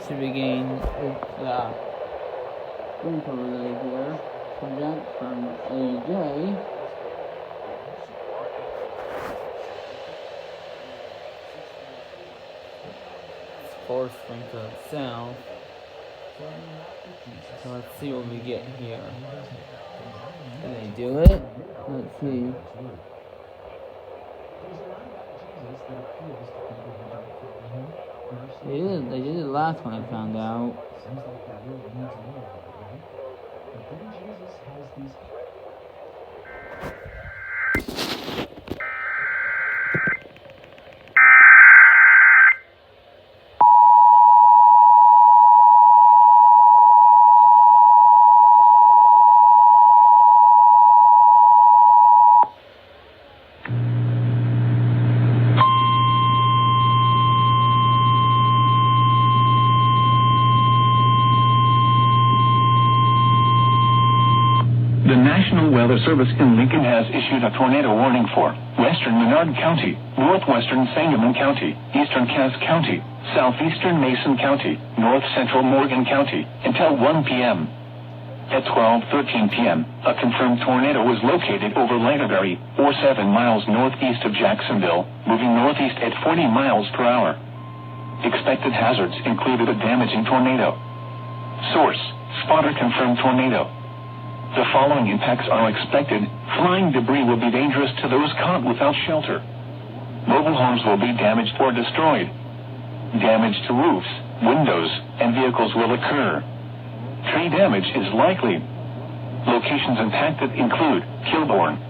should be getting info relay here. Project from WLUJ. Force from the south. So let's see what we get here. Can they do it? Let's see. They did it last one, I found out. The National Weather Service in Lincoln has issued a tornado warning for western Menard County, northwestern Sangamon County, eastern Cass County, southeastern Mason County, north central Morgan County, until 1 p.m. At 12:13 p.m., a confirmed tornado was located over Lancaberry, or 7 miles northeast of Jacksonville, moving northeast at 40 miles per hour. Expected hazards included a damaging tornado. Source: spotter confirmed tornado. The following impacts are expected. Flying debris will be dangerous to those caught without shelter. Mobile homes will be damaged or destroyed. Damage to roofs, windows, and vehicles will occur. Tree damage is likely. Locations impacted include Kilbourne,